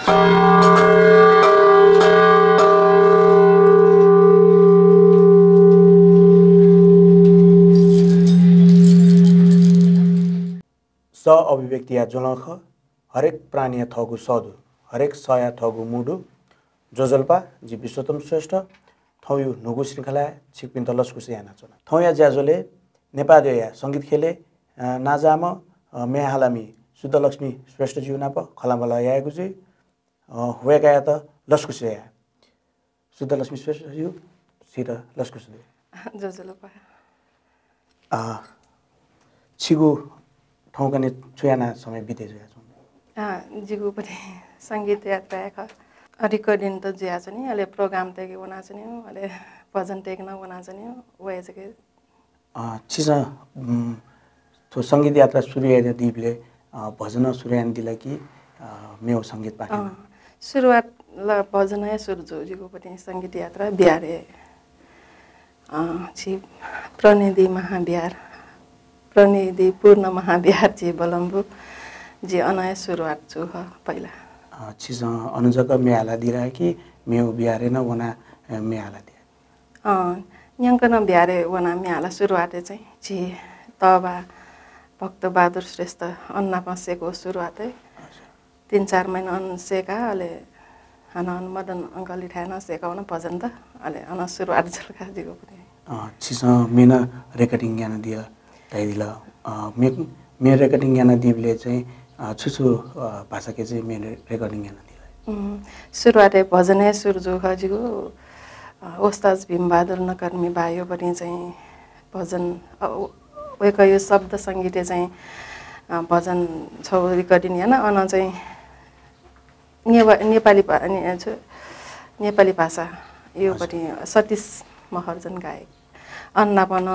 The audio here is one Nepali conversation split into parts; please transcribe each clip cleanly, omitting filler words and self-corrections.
स अभिव्यक्तिया जोलख हरेक प्राणी थगु सदु हरेक सया थगु मुडु जोजल्पा जी विश्वोत्तम श्रेष्ठ थौयु नुगु श्रृङ्खला छिकपिन तलस्कु से याना चोना थौया ज्याजोले नेपालया संगीत खेले नाजाम मेहालामी शुद्धलक्ष्मी श्रेष्ठ जीवनाप खलामला यागु जी होएका त लस्कु से या शुद्धलक्ष्मी श्रेष्ठ जीव सिर लस्कु से जोजल्पा छिगु ठाउँकने छुयाना समय बिते जुया छन् जिगु पनि संगीत यात्रा का रिकॉर्डिंग त जुया छनि अले प्रोग्राम तेके बना छनि अले भजन टेक्न बना छनि वय जके छिस तो संगीत यात्रा सुरु हेर्ने दिपले भजन सुरयान दिला कि मेउ संगीत पाके सुरुवात ल भजन सुरु जो जिगु पनि संगीत यात्रा बिहारे छि प्रणिधि महाबिहार प्रणिधि पूर्ण महाबिहार जी बलम्बु जी अनय सुरुवात छु पहिला छिस अनुजक मेहाला दिरा कि मेउ बिहारे न वना मेहाला दिया न्यंकन बिहारे वना मेहाला सुरुवात चाहिँ छि तबा भक्त बहादुर श्रेष्ठ अन्ना पसेको सुरुवात 3-4 महिना अन सेका अले हन मदन अंकल ठाना सेकाउन भजन त अले अन सुरुवात झलका दिगो पनि छिस मेना रेकर्डिङ ज्ञान दिया ताइदिला मे रेकर्डिङ ज्ञान दिबले चाहिँ छुछु भाषा के चाहिँ मेरे रेकर्डिङ ज्ञान दिला सुरुवातै भजनै सुरु जो खजिगो ओस्ताद भीमबहादुर नकर्मी भाइयो पनि चाहिँ भजन एक यो शब्द संगीत चाहिँ भजन छौ रेकर्डिङ याना अन चाहिँ नेपाली भाषा यो पनि सतीश महर्जन गायक अन्ना पन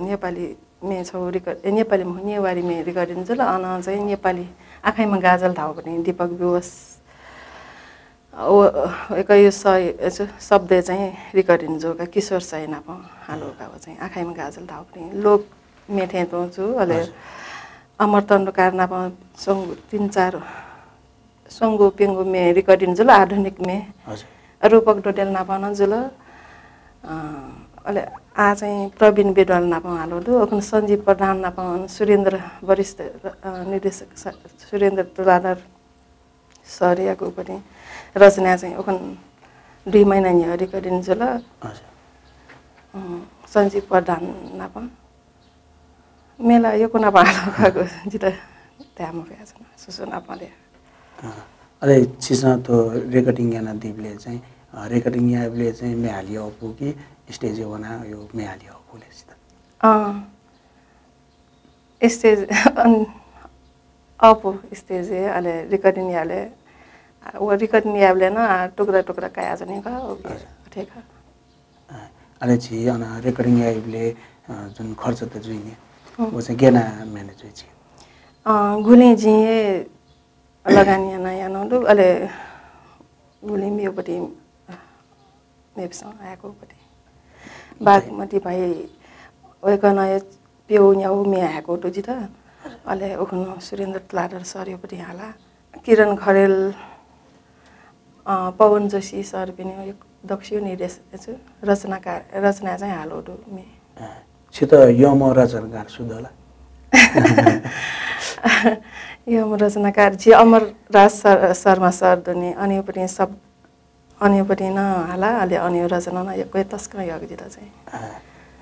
नेपाली मे छौ नेपाली नेवारी मे रेकर्डिङ जल अन चाहिँ नेपाली आँखाइमा गाजल धाउ पनि दीपक विवश एक यो शब्द चाहिँ रेकर्डिङ जोका किशोर सैना प हालोका चाहिँ आँखाइमा गाजल धाउ पनि लोक मेठे तो छु अले अमरतन्ड कारना प संग 3-4 संगो पेंगो मे रेकर्डिङ जल आधुनिक मे रूपक डोटेल नापन जल अले आ चाहिँ प्रवीण बेडवाल नापन हालो दु अखन सञ्जीव प्रधान नापन सुरेन्द्र वरिष्ठ निर्देशक सुरेन्द्र तुलाधर सरियाको पनि रचना चाहिँ अखन 2 महिना नि रेकर्डिङ जल सञ्जीव प्रधान नापन मेला यो कुना भालो खाको जित त्यामो भएछ सुसुना पले अरे छिसा तो रेकर्डिङ याना दिबले चाहिँ रेकर्डिङ याबले चाहिँ मेहाली अपु कि स्टेज वना यो मेहाली अपुले स्टेज अपु स्टेज अले रेकर्डिङ याले वो रेकर्डिङ याबले न टुक्रा टुक्रा काया जने का ठीक है अले छि अन रेकर्डिङ याबले जुन खर्च त जुइने वो चाहिँ गेना म्यानेज छि गुली जी लगानी नयाँ नलु अले गुली मेपट्टि मेपसँग आएको पट्टि बागमती भाइ ओइकन प्यौ न्याउ मे आएको टुजी त अले ओखन सुरेन्द्र तुलाधर सर योपट्टि हाला किरण खरेल पवन जोशी सर पनि दक्षिण निर्देशक रचनाकार रचना चाहिँ हालो दु मे छित यम रचनाकार सुधला यम रचनाकार जी अमर राज शर्मा सर दुनी अनि पनि सब अनि पनि न हाला अले अनि रचना न यकै तस्क योग दिदा चाहिँ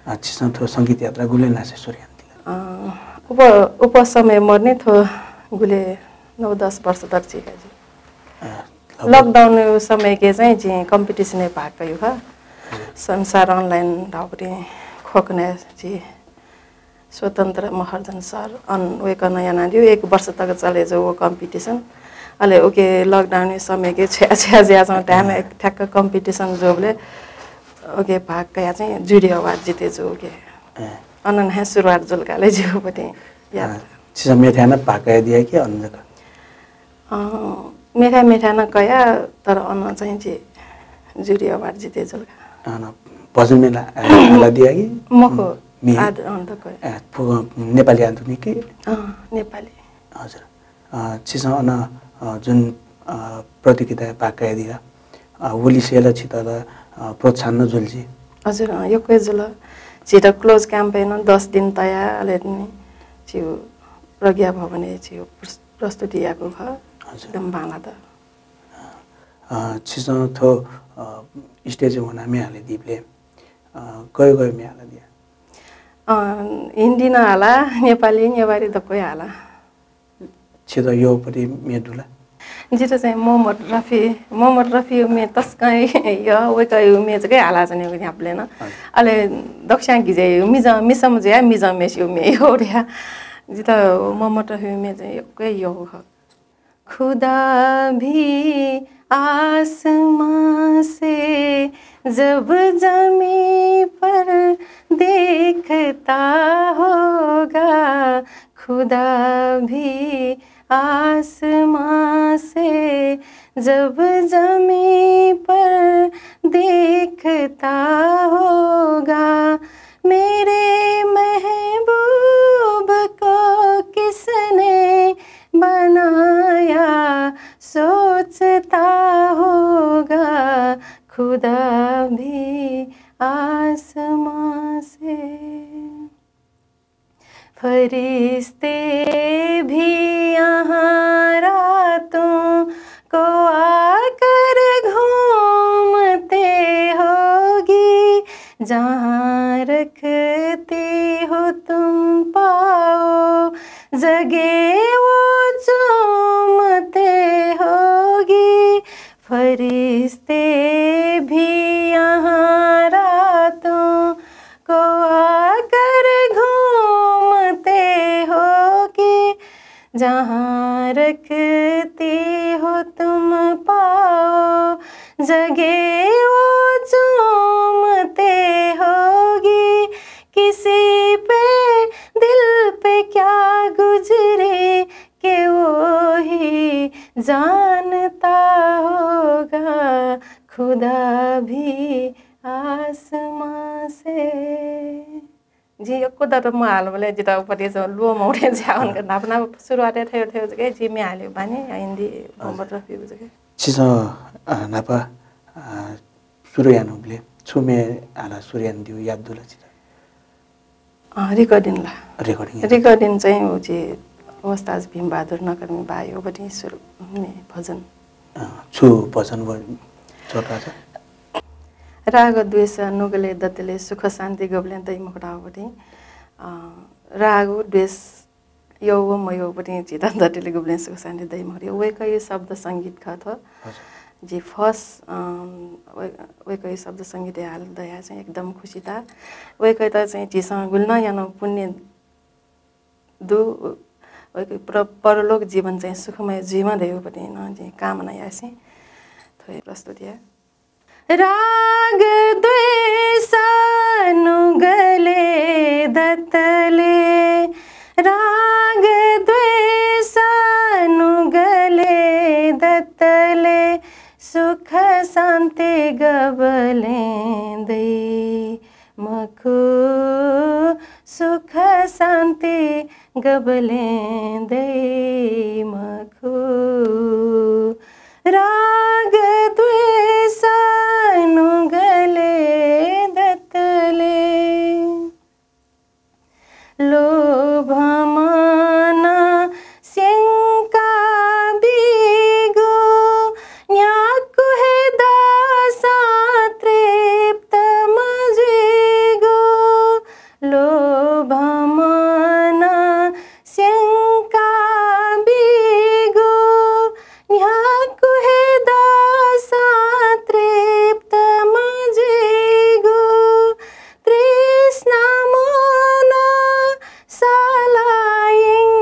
अच्छा थो संगीत यात्रा गुले नासे सूर्यान्तिला उप समय मर्ने थो गुले 9-10 वर्ष तक छिका जी लकडाउन समय के चाहिँ जी कम्पिटिसन भाग गयो ह संसार अनलाइन धाउपटे खोक्ने जी स्वतन्त्र महर्जन सर अन वेक नयाँ नादियो 1 वर्ष तक चले जो वो कम्पिटिसन अले ओके लकडाउन समय के छ्या ज्यासँग टाइम ठ्याक्क कम्पिटिसन जोबले ओके भाग गया चाहिँ जुडी अवार्ड जिते जो ओके अनन है सुरुवात जुलकाले जो पटे याद छिस मेठाना भाग गया दिया कि अन्जक मेठा न कया तर अन चाहिँ जे जुडी अवार्ड जिते जुलका अन भजन मेला हाला दिया कि मको आद अन्त कया नेपाली आधुनिक नेपाली हजुर छिस अन जुन प्रतियोगिता पाकायदिया उलिसेला छितला प्रोत्साहन जुल्जी हजुर यो कोही जुल छिटो क्लोज क्याम्पेन 10 दिन तयाले नि छिउ प्रज्ञा भवने छिउ प्रस्तुति आएको ख एकदम बाला त छिसो थो स्टेज हुना मेहाले दिपले गयो गयो मेहाले दिया हिन्दी नहाला नेपाली नेवारी त कोही हाला छिटो यो परि मेडुला जितो चाहिँ मोहम्मद रफी मे तस्कै यो वेकै मे चाहिँ हाला चाहिँ यो ह्याप्ले न अले दक्षा गिजे मिजा मिसम जे मिजा मेस्यो मे हो रे जितो मोहम्मद रफी मे चाहिँ एकै यो खुदा भी आसमां से जब जमी पर देखता होगा खुदा भी आसमां से जब जमी पर देखता होगा मेरे महबूब को किसने बनाया सोचता होगा खुदा भी आसमां से फरिश्ते भी यहाँ रातों को आकर घूमते होगी जहाँ रखते हो तुम पाओ जगे वो चूमते होगी फरिश्ते भी यहाँ रातों को आकर घूमते होगी जहाँ रखते हो तुम पाओ जगे वो चूमते होगी किसी पे दिल पे क्या गुजरे कि वो ही जानता होगा खुदा भी आसमां से जी यको दर म हाल्बले जिता उपरि जो लो मौडे जावन के नापना सुरुवात थियो थियो के जी मे हाल्यो भने हिन्दी मोहम्मद रफी के छिस नापा सुरयानुले छुमे आला सुरयान दिउ याद दुला छिस रिकर्डिङ चाहिँ हो जी अवस्थाज भीमबहादुर नकर्मी भाइ ओबटी सुरु हुने भजन छु भजन छोटा छ राग द्वेष नुगले दत्तले सुख शान्ति गबले दै मुखडावटी राग द्वेष यो मयोपटी चिता दत्तले गबले सुख शान्ति दै मुखडी वेकै शब्द संगीत का थ जी फर्स्ट वेकै शब्द संगीत हाल दया चाहिँ एकदम खुसी था वेकै त चाहिँ जीसँग गुल्न यानो पुण्य दु वेकै परलोक जीवन चाहिँ सुखमय जीवन देउपटी न जी कामना यासी थोरै प्रस्तुति राग द्वेष नुगले दत्तले राग द्वेष नुगले दत्तले सुख शान्ति गबले दै मखु सुख शान्ति गबले दै मखु राग द्वेष नुगले दत्तले लोभ मान शंका बिगो न्याकु है दासा तृप्त मजिगो लोभ मान शंका बिगो न्याकु है दासा तृप्त मजिगो तृष्णा मन सालायंके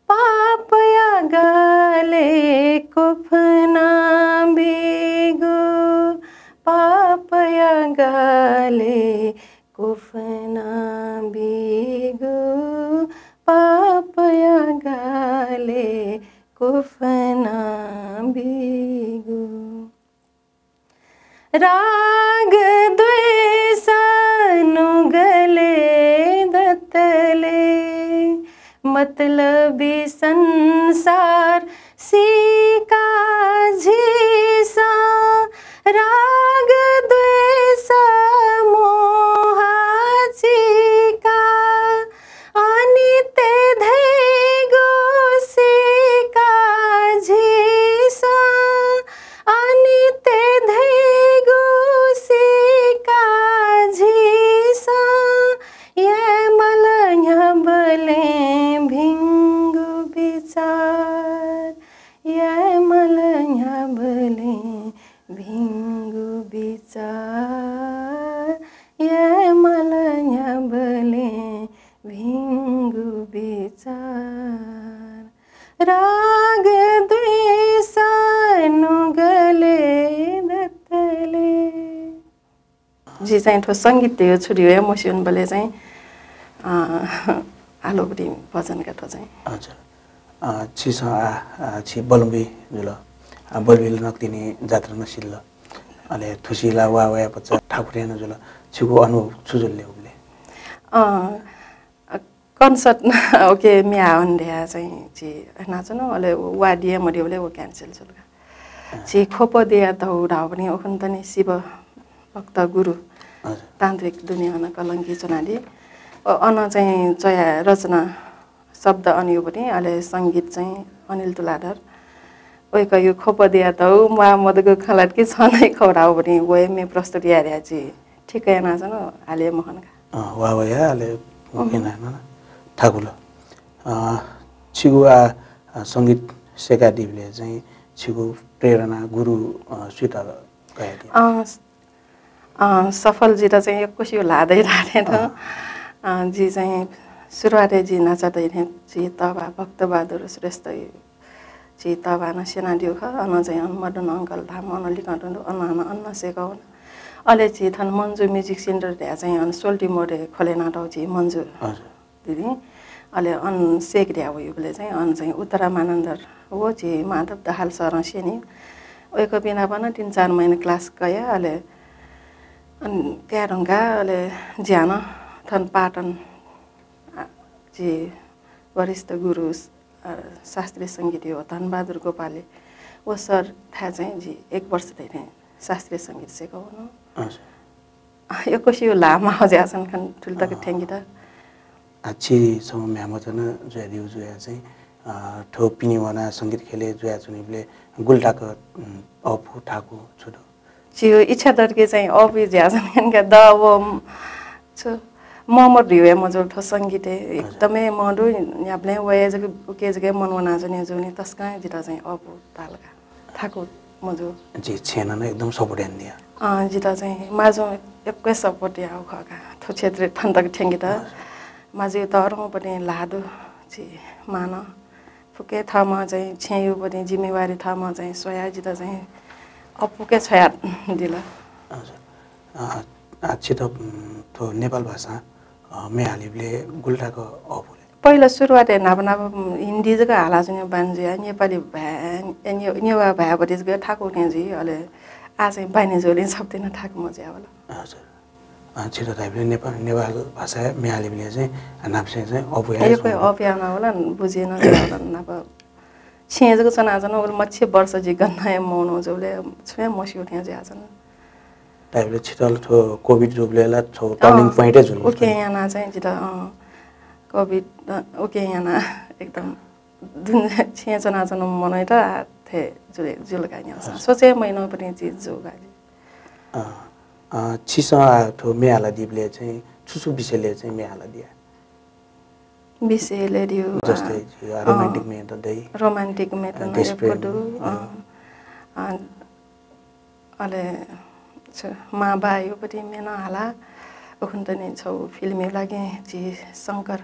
पापया गाले कुफना बिगो पापया गाले कुफना बिगो पापया गाले कुफना बिगो राग द्वेष नुगले दत्तले मतलबी संसार सी मलया बले भिंगु विचार ये मलया बले भिंगु विचार राग द्वेष नुगले दत्तले जी चाहिँ ठो सङ्गीत थियो छुट्यो एमोसन बोले चाहिँ आलोबरी भजनका ठो चाहिँ हजुर छिस छि बलुम्बी जुल बलबिल नक्तिनी जात्रा नसिल्ल अले थुसिला वा पच्चा ठाकुरियान जुल छिको अनुभव सुजुलले उले कन्सर्ट ओके म्या अन्ध्या चाहिँ छि नाचन अले वाडिया मडियोले वो क्यान्सल जुलगा छि खोप दिया त उडा पनि ओखन तनी शिव भक्त गुरु तान्त्रिक दुनियामा कलङ्की चनाली अन चाहिँ चया रचना शब्द अनियो पनि अहिले सङ्गीत चाहिँ अनिल तुलाधर ओइक यो खोप दिया त मा मदको खलाट के छ नै खौराउ पनि वे मे प्रस्तुति आर्या चाहिँ ठिकै नाचन हाले मोहनका वा या हाले किन न ठाकुर छिगु सङ्गीत सेका दिवले चाहिँ छिगु प्रेरणा गुरु स्वीकार गए सफल जी त चाहिँ एकैसियो लादै राखे त जी चाहिँ सुरुवाते जी नाचदै जी तबा भक्तबहादुर श्रेष्ठ जी तबा न सेना दिउ ख अन चाहिँ मदन अङ्कल धाम अनलिकन अन्न सेकाउन अहिले चाहिँ थन मन्जु म्युजिक सेन्टर त्यहाँ चाहिँ अन सोल्टी मोडे खोले नाटक चाहिँ मन्जु दिदी अहिले अन सेक ड्या हो योले चाहिँ अन चाहिँ उत्तरा मानन्दर हो चाहिँ माधव दहाल सर सेनी ओको बिना पनि 3-4 महिना क्लास गयो अहिले अनि क्यारङ्गा अहिले ज्यान थन पाटन जी वरिष्ठ गुरु शास्त्रीय सङ्गीत हो धनबहादुर गोपाले वो सर थाहा चाहिँ जी 1 वर्ष धेरै शास्त्रीय सङ्गीत सिकाउनु एकैसियो लामा ज्यासन खान ठुल्तक ठ्याङ्गी त अच्छी सम म्यामचन जुया जुया चाहिँ ठो पिनिवना सङ्गीत खेले जुया चुनिबले गुल्टाक अफु ठाकु छुडो छियो इच्छा दर्के चाहिँ अफि ज्यासन खानका द वो छ ममर रिवे मजो ठो सङ्गीत एकदमै मडो याबले वया जगे के जगे मनवना जने जोनी तस्का जिता चाहिँ अफु तालका ठाकु मजो जी छेन न एकदम सपोर्ट दिया जिता चाहिँ माजो एकै सपोर्ट आउ खका थो क्षेत्र ठन्तक ठ्याङ्गी त माजे तरौँ पनि लादो छि मान फुके ठाउँमा चाहिँ छेयु पनि जिम्मेवारी ठाउँमा चाहिँ सोयाजी त चाहिँ अपुके छया दिल हजुर अच्छी त तो नेपाल भाषा मेहालिबले गुल्टाको अपुले पहिला सुरुवात नाप नाप हिन्दी जग्गा हाला जुन बान्जे नेपाली भए नेवा भए बटेज गयो ठाकु नेजी अहिले आज बानी जोले सक्दैन ठाकु मजे होला हजुर छिटो टाइपले नेपाल भाषा मेहालिबले चाहिँ नाप्से चाहिँ अपुया एकै अप्याउन होला बुझेन होला नाप छेजको चनाजन ओल मच्छे वर्ष जी गन्ना मौनो जोले छ्वे मसियो थिया जाजन टाइपले छिटल ठो कोभिड जुबलेला छौ टर्निङ पोइन्टै जुल ओके याना चाहिँ जिता कोभिड ओके याना एकदम दुन छे चनाजन मनै त थे जुले जुलगा याना सोचे महिना पनि चीज जोगाली छिसा ठो मेहाला दिबले चाहिँ छुसु विषयले चाहिँ मेहाला दिया विषयले दियो जस्तै रोमान्टिक मे त दै रोमान्टिक मे त नपडु अले मा बायो पनि मेन हाला ओखन त नि छौ फिल्मी लागे जी शंकर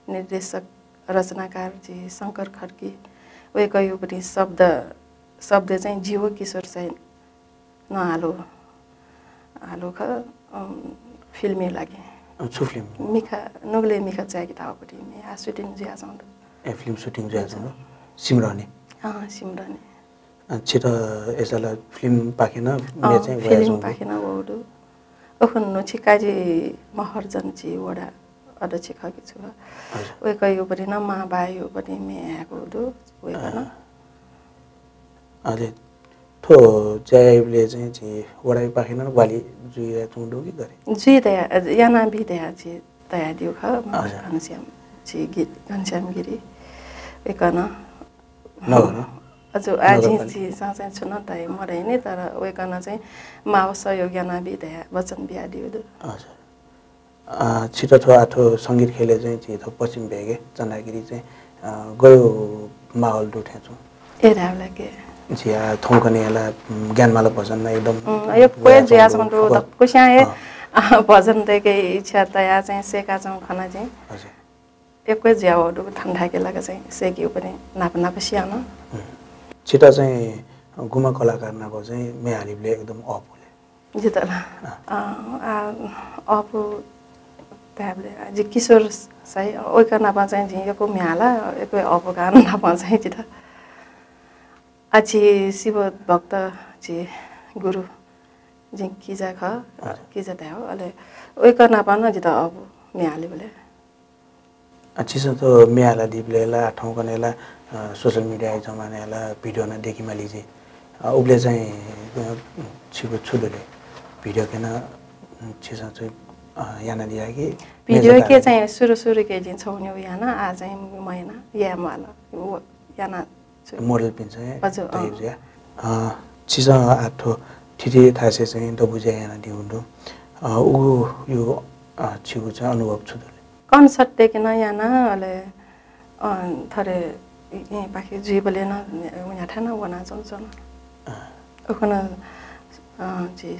निर्देशक रचनाकार जी शंकर खड्की वे कयो पनि शब्द चाहिँ जीव किशोर चाहिँ नहालो हालो ख फिल्मी लागे छु फिल्म मिखा नगले मिखा चाहिँ ताव पनि मे आ सुटिङ ज्या जाउँ ए फिल्म सुटिङ ज्या जाउँ सिमरने सिमरने छिटो यसला फिल्म पाकेन मे चाहिँ फिल्म पाकेन वडु ओखन नो छिकाजी महर्जन छि वडा अध्यक्ष खकी छु वे कयो पनि न मा बायो पनि मे आको दु वे गर्न अले थो जयले चाहिँ वडा पाकेन वाली जुइरा चुडो कि गरे जुइ दया याना भी दया छि तया दिउ ख घनश्याम छि गीत घनश्याम गिरी वे गर्न न अझ आजी चाहिँ चाहिँ छुन त मरै नै तर वे गर्न चाहिँ माव सहयोग याना भी दया वचन बिहा दिउ दु हजुर छिटो ठो आठो सङ्गीत खेले चाहिँ छिटो पश्चिम भेगे चन्दागिरी चाहिँ गयो माहौल डुठे छु ए रावला के जिया थौकने याला ज्ञानमाला भजन एकदम यो कोही जिया छन् त कुस्या भजन देके इच्छा तया चाहिँ सेका चाहिँ खाना चाहिँ हजुर एकै ज्यावहरू ठन्डा के लगा चाहिँ सेक्यो पनि नाप नाप स्यान छिटा चाहिँ गुमा कलाकार नाको चाहिँ मेहालीले एकदम अप होले जितला अप त्याबले आज किशोर साई ओइका नापा चाहिँ झिएको म्याला एकै अप गान नापा चाहिँ जिता अच्छी शिव भक्त जी गुरु जी किजा ख किजा त्या हो अले ओइका नापा न जिता अब म्याली बोले अच्छी से तो मेहाला दिपलेला ठाउँ कनेला सोशल मिडिया जमानेला भिडियो न देखि माली जी उबले चाहिँ छिको छुदले भिडियो केन छिसा चाहिँ याना दिया कि भिडियो के चाहिँ सुरु के दिन छौन्यो याना आ चाहिँ महिना या माला याना मोडल पिन्छ हजुर छिसा आठो ठिठी थासे चाहिँ दबुजा याना दिउन्डो उ यो छिको चाहिँ अनुभव छुदले कन्सर्ट देखेन याना अले थरे यही पाखी जीवले न उहाँ ठाना वना चल्छन् ओखन जी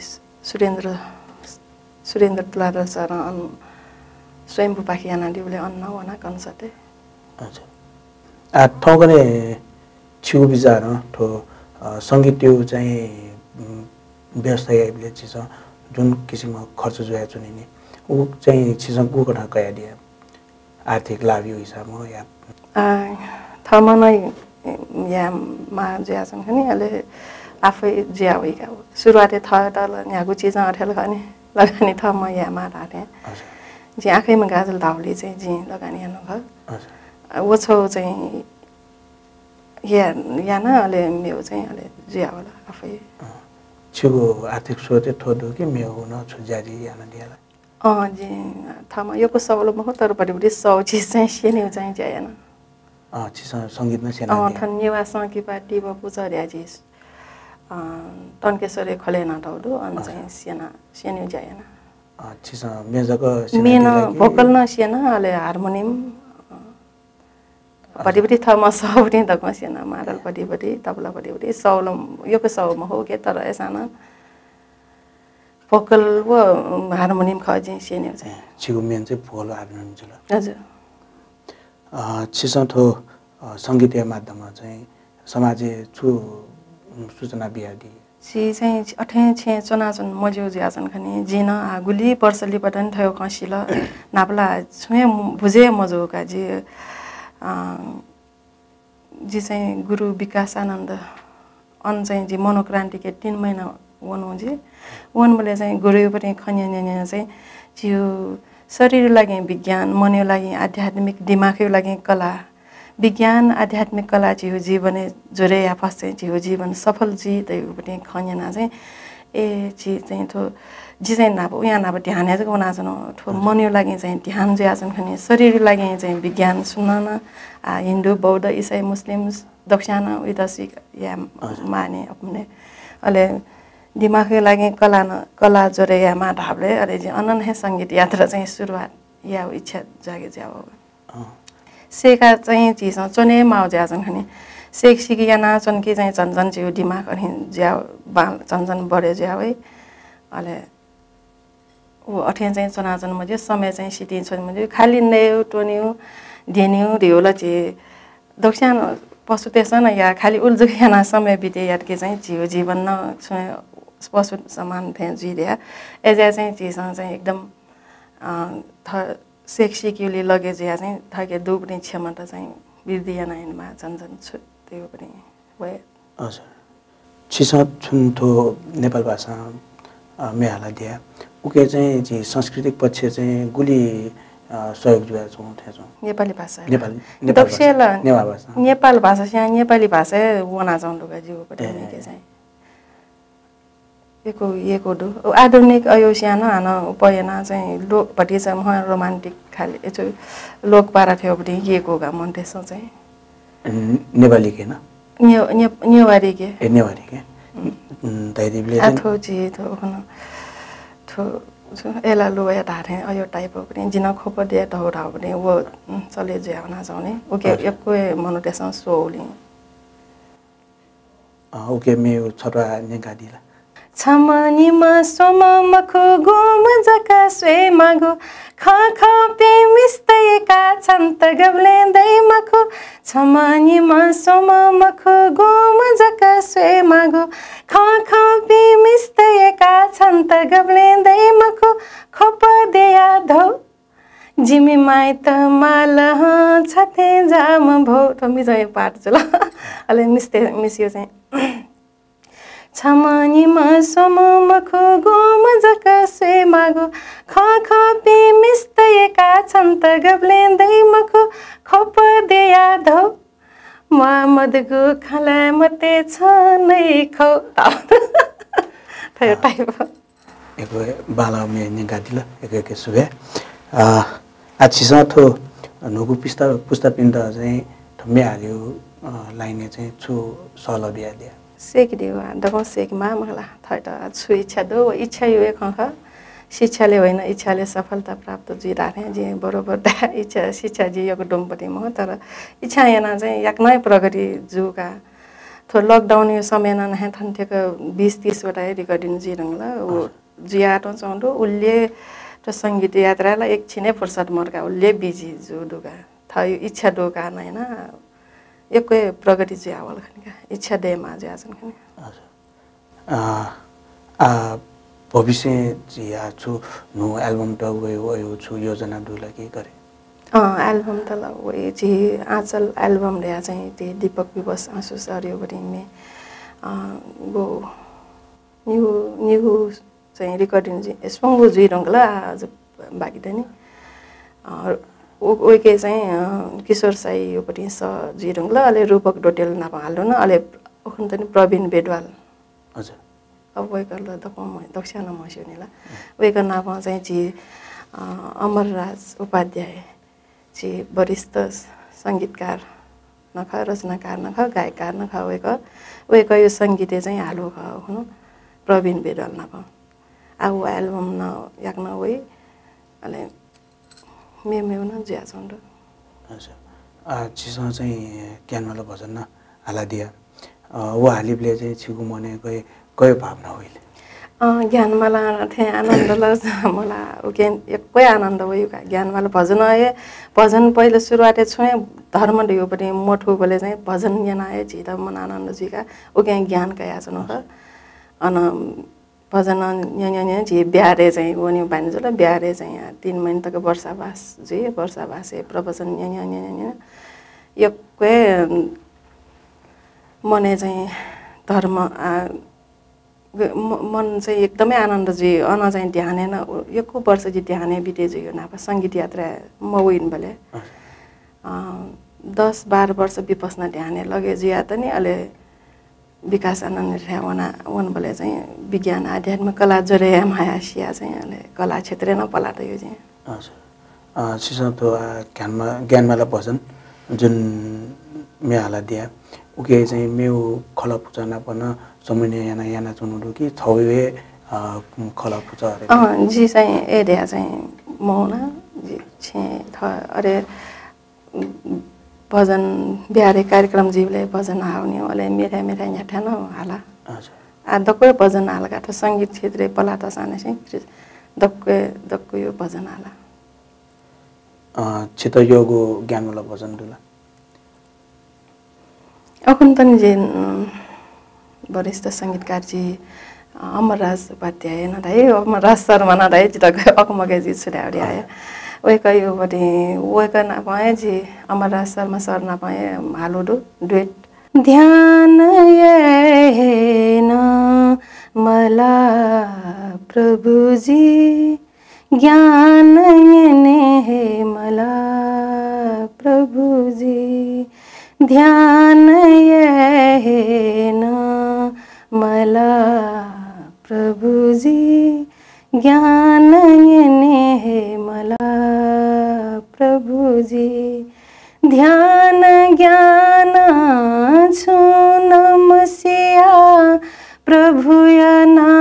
सुरेन्द्र तुलार सर स्वयंभू पाखी याना दिउले अन्न वना कन्सर्ट हजुर आ ठौकने छिउ बिजार ठो संगीत त्यो चाहिँ व्यवस्था याइले छ जुन किसिमको खर्च जोया चुनिने ऊ चाहिँ छिसँग गुकठा कया दिया आर्थिक लाभ यो हिसाबमा या थमा नै या मा ज्या छन् खनि अले आफै ज्या होइका सुरुवाते थ तल यहाँको चिज अठेल खनि लगानी थमा या मा राथे जी आँखैमा गाजल धाउली चाहिँ जी लगानी हेर्नु ख वो छौ चाहिँ या न अले मेउ चाहिँ अले ज्या होला आफै छिगो आर्थिक स्रोत थोदो कि मेउ न छुजारी याना दियाला जी थमा योको सवलो म तर बडी सौ चीज चाहिँ सेने चाहिँ जाएन छिसा संगीतमा सेना धन्यवाद संकी पार्टी बपु चर्या जी तन्केश्वरे खले नाटौडो अन चाहिँ सेने जाएन छिसा मेजको मेन भोकल न सेना अले हार्मोनियम बडी थमा सौनी दकमा सेना मारल बडी तबला बडी सौलो योको सौमा हो के तर एसाना भोकल व हार्मोनियम खजे सेने चाहिँ छिगो मेन चाहिँ भोकल हार्मोनियम छ हजुर छिसंथो संगीतीय माध्यममा चाहिँ समाजे छु सूचना बिहादी सी चाहिँ अठे छे चनाचन मजो ज्यासन खनि जिन आगुली पर्सली बटन थयो कसिल नापला छुए बुझे मजो का जी जी चाहिँ गुरु विकास आनन्द अन चाहिँ जी मनोक्रान्ति के 3 महिना वनु जी वन बोले चाहिँ गुरु पनि खन्या चाहिँ जियो शरीर लागि विज्ञान मन लागि आध्यात्मिक दिमाग लागि कला विज्ञान आध्यात्मिक कला जियो जीवन जोरे या फस चाहिँ जियो जीवन सफल जी त्यो पनि खन्या चाहिँ ए जी चाहिँ थो जी चाहिँ नाप यहाँ नाप ध्यान चाहिँ कोना छन् थो मन लागि चाहिँ ध्यान ज्या छन् खनि शरीर लागि चाहिँ विज्ञान सुन्न हिन्दू बौद्ध इसाई मुस्लिम दक्षिण उदासिक या माने अपने अले दिमाग लागि कला जोरे या मा ढाबले अरे जी अनन्य संगीत यात्रा चाहिँ सुरुवात या इच्छा जागे जाओ सेका चाहिँ चीज चने माउ ज्या छन् खनि सेक सिकी या नाचन कि चाहिँ झन्झन जिउ दिमाग अनि ज्या झन्झन बढे ज्याउ है अले ऊ अठेन चाहिँ चनाचन मजे समय चाहिँ सिटी छ मजे खाली नेउ टोन्यु धेन्यु ढेउला चाहिँ दक्षिण पशु तेसन या खाली उल्जुक याना समय बिते याद के चाहिँ जिउ जीवन न पशु समान थे जिदिया एजा चाहिँ चीज चाहिँ एकदम सेक्सी किउली लगे ज्या चाहिँ थके दुब्ने क्षमता चाहिँ वृद्धि यानामा झन्झन छु त्यो पनि भए हजुर छिसा छुन्थो नेपाल भाषा मेहाला दिया उके चाहिँ जी सांस्कृतिक पक्ष चाहिँ गुली सहयोग जुया छौं थेछौं नेपाली भाषा नेपाली दक्षेला नेपाल भाषा यहाँ नेपाली भाषा वना जाउँ लुगा जिउ पनि के चाहिँ एको दु आधुनिक अयो सानो हाना उपयना चाहिँ लोकपट्टि चाहिँ म रोमान्टिक खाले एचो लोक पारा थियो पनि एको गा मन त्यसो चाहिँ नेपाली के न नेवारी के नेवारी के दाइदिबले आथो जी थो खन थो एला लो या धारे अयो टाइप पनि जिन खोप दे ढौढा पनि वो चले ज्याउना जाउने ओके एको मन त्यसो सोली ओके मे छोरा नेगा दिला छमनी म सोम मखो गोम जका स्वे मागो ख ख पे मिस्तेका छन्त गब्लेन्दै मखो छमनी म सोम मखो गोम जका स्वे मागो ख ख पे मिस्तेका छन्त गब्लेन्दै मखो खोप देया धौ जिमी माइत माल छते जाम भौ टमी चाहिँ पाठ छ ल अले मिसियो चाहिँ छमनी म सोम मखो गोम जका स्वे मागो ख ख पे मिस्तेका छन्त गब्लेन्दै मखो खोप देया धौ म मदगु खला मते छ नै खौ थयो टाइप एको बाला मे नेगा दिला एक सुबे आछिसा थो नुगु पुस्ता पिन्द चाहिँ थमे हाल्यो लाइने चाहिँ छु सल बिया दिया सेक दियो दगो सेक मा मला थैट छु इच्छा दो इच्छा यो एक खख शिक्षाले होइन इच्छाले सफलता प्राप्त जी राखे जे बरोबर इच्छा शिक्षा जी यो डोमपटी म तर इच्छा याना चाहिँ याक्नै प्रगति जुका थो लकडाउन यो समय न नहे थन्थेको 20-30 वटा रिकर्डिङ जी रंगला ओ जिया त चौंडो उल्ले त संगीत यात्रालाई एकछिनै फुर्सद मर्का उल्ले बिजी जो दुगा थयो इच्छा डोका नैना एकै प्रगति चाहिँ आवल खनिका इच्छा दे मा जे आछन् खनि भविष्य जिया छु नो एल्बम त गयो छु योजना दुला के गरे एल्बम त ल वही जी आँचल एल्बम ल्या चाहिँ ते दीपक विवश आँसु सर्यो बडी मे गो न्यू चाहिँ रिकर्डिङ जी स्पंगो जुइ रंगला आज बाकी त नि ओके चाहिँ किशोर साई यो पनि स जिरङ ल अले रूपक डोटेल नापा हाल्नु न अले ओखन त नि प्रवीण बेडवाल हजुर अब वेकर ल दक्षिणा मस्यो नि ल वेकर नापा चाहिँ जी अमरराज उपाध्याय जी वरिष्ठ संगीतकार नख रचनाकार नख गायककार नख वेकर यो संगीते चाहिँ हालो ख हुनु प्रवीण बेडवाल नापा आउ एल्बम न याक्न वइ अले मेउ न ज्या छन् र हजुर चिसो चाहिँ क्यानवाला भजन न हाला दिया वो हालिबले चाहिँ छिगु मने गयो भावना होइले ज्ञानमाला थे आनन्द ल मला ओके एकै आनन्द भयो का ज्ञानमाला भजन आए भजन पहिले सुरुवाते छुए धर्म दियो पनि मोठो बोले चाहिँ भजन यहाँ आए जी त मन आनन्द जी का ओके ज्ञान कया छन् ह अन भजन यहाँ जी ब्यारे चाहिँ वनी बानी जला ब्यारे चाहिँ 3 महिना तक वर्षावास जी वर्षावास प्रवचन यहाँ एकै मने चाहिँ धर्म मन चाहिँ एकदमै आनन्द जी अन चाहिँ ध्यान न एको वर्ष जी ध्यान बिते जी यो नापा संगीत यात्रा म विन बले 10-12 वर्ष विपसना ध्यान लगे जी या त नि अले विकास आनन्द वन वन बले चाहिँ विज्ञान आध्यात्म कला जोरे मायासिया चाहिँ अले कला क्षेत्र न पला त यो चाहिँ हजुर सिसा तो ज्ञानमाला भजन जुन मेहाला दिया उके चाहिँ मेउ खला पूजा नपन समन्वय याना चुनुडु कि छवे खला पूजा अरे जी चाहिँ एरिया चाहिँ मौना जी छे अरे भजन बिहारे कार्यक्रम जीवले भजन आउने ओले मेरा न्याठा न हाला हजुर आ दक्को भजन हालका त संगीत क्षेत्र पला त साने चाहिँ दक्को यो भजन हाला छित योगो ज्ञानवाला भजन दुला अखुन त नि वरिष्ठ संगीतकार जी अमरराज उपाध्याय न दाइ अमरराज शर्मा न दाइ जित अकमगे जी छुड्याउडी आयो वेका यो बडी वेका न पाए जी अमरराज शर्मा सर न पाए हालोडो डुएट ध्यान येन मला प्रभुजी ज्ञान येने हे मला प्रभुजी ध्यान येन मला प्रभुजी ज्ञान येने हे मला प्रभुजी ध्यान ज्ञान छु नमसिया प्रभु ना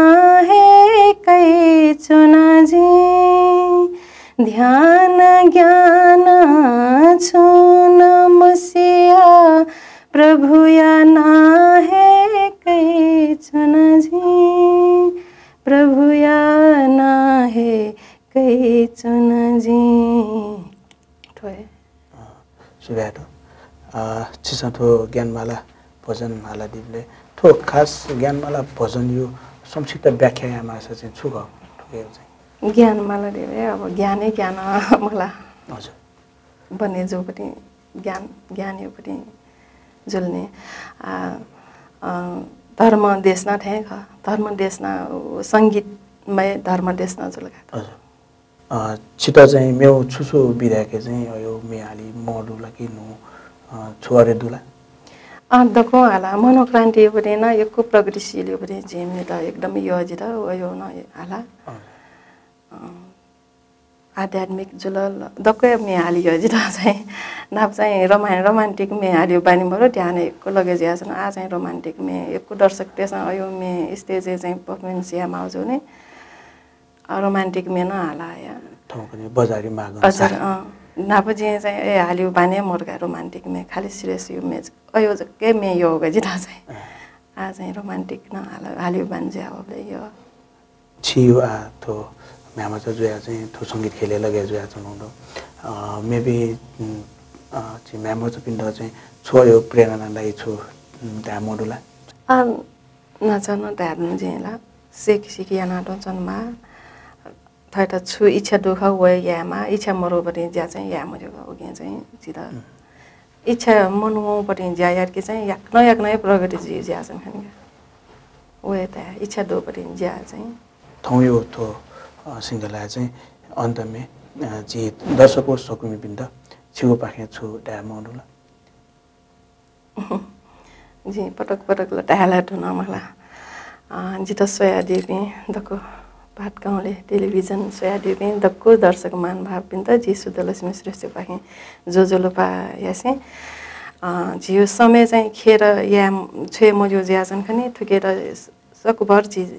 है कै चुनाजी ध्यान ज्ञान छु नमसिया प्रभु ना है चुनजी प्रभु या नाहे कै चुनजी ठोए सुब्याटो छिसा थो ज्ञानमाला भजन माला दिपले थो खास ज्ञानमाला भजन यो संक्षिप्त व्याख्या यामा चाहिँ छु ग चाहिँ ज्ञानमाला दिले अब ज्ञानै ज्ञान मला हजुर बने जो पनि ज्ञान यो पनि जुल्ने धर्म देश न ठे ख धर्म देश न संगीतमय धर्म देश न जुलगा हजुर छिटो चाहिँ मेउ छुसु बिराके चाहिँ यो मेहाली मडुला कि नु छुअरे दुला दको हाला मनोक्रान्ति यो पनि न एकको प्रगतिशील यो पनि झिम्ने त एकदमै यो अझै त यो न हाला आध्यात्मिक जुल दक्कै मेहाली यो अझै चाहिँ नाप चाहिँ रोमान्टिक में हाल्यो बानी मरो त्यहाँ एकको लगे ज्या छन् आ चाहिँ रोमान्टिक में एकको दर्शक त्यसमा यो में स्टेज चाहिँ परफर्मेन्स या माउजो नै रोमान्टिक में न हाला या ठाउँ पनि बजारी माग हजुर नाप जे चाहिँ ए हाल्यो बाने मर्का रोमान्टिक में खाली सिरियस यो में अयो के में यो गजिरा चाहिँ आ चाहिँ रोमान्टिक न हाल्यो बान्जे अब यो छियो आ तो म्यामा चाहिँ जुया चाहिँ थो संगीत खेले लगे जुया चलाउँदो मेबी चाहिँ म्यामो चाहिँ पिण्ड चाहिँ छो यो प्रेरणालाई छु त्यहाँ मोडुला नचन त्यहाँ जेला सिकिया नाटो चनमा थैट छु इच्छा दुःख वे यामा इच्छा मरोपट्टि ज्या चाहिँ या मर्यो ओके चाहिँ जिता इच्छा मनुपट्टि ज्या यार के चाहिँ याक नयाँ प्रगति जी ज्या छन् खाने वे त्यहाँ इच्छा दुःखपट्टि ज्या चाहिँ ठाउँ यो थो सिङ्गला चाहिँ अन्तमे जी दर्शकको सकुमी पिण्ड छिगो पाखे छु त्यहाँ मोडुला जी पटक पटक ल टाला ठुन मला जित सोया देवी दको भात गाउँले टेलिभिजन सोया देवी दक्को दर्शक मान भाव पिन्त जी सुदलक्ष्मी श्रेष्ठ पाखे जो लोपा यासे जियो समय चाहिँ खेर या छे मजो ज्याजन खनि थुकेर सकभर चीज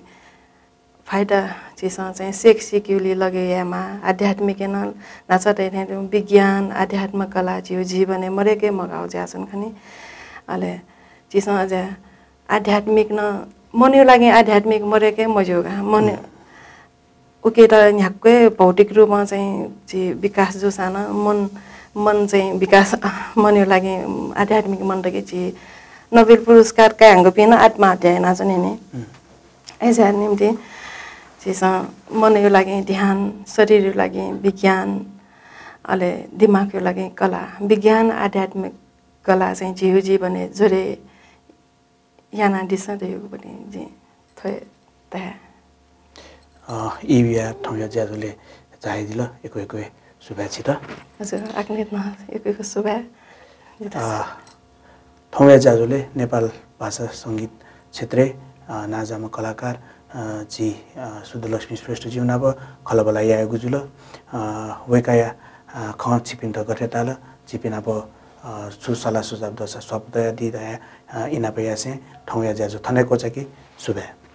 फाइदा चिजसँग चाहिँ सेक्सिक्युली लगे यामा आध्यात्मिक न नाचते विज्ञान आध्यात्म कला जियो जीवने मरेकै मगाउ ज्याछन् खनि अहिले चिजसँग ज्या आध्यात्मिक न मन्यो लागि आध्यात्मिक मरेकै मज्योगा मन उकेर यहाँकै भौतिक रूपमा चाहिँ जी विकास जो सानो मन चाहिँ विकास मन्यो लागि आध्यात्मिक मन त ची नोबेल पुरस्कार का हाँगो पिन आत्महत्या नाचने नि ऐसा निम्ति चिसँग मनयो लागि ध्यान शरीर लागि विज्ञान अहिले दिमागको लागि कला विज्ञान आध्यात्मिक कला चाहिँ जिउ जीवने जोरे याना दिशा दिएको पनि जी थोय त्यहाँ इबिया ठाउँ ज्याजोले चाहिदिल एकै शुभेच्छा त हजुर आग्ने न एकै शुभे ठाउँ ज्याजोले नेपाल भाषा सङ्गीत क्षेत्र नाजामा कलाकार जी सुदलक्ष्मी श्रेष्ठ जीवनाब खलबला या गुजुल वेकाया ख छिपिन्त गरेताल छिपिनाब सुसला सुझाव दशा शब्द दिदया इनापयासे ठाउँ ज्याजो थनेको छ कि शुभे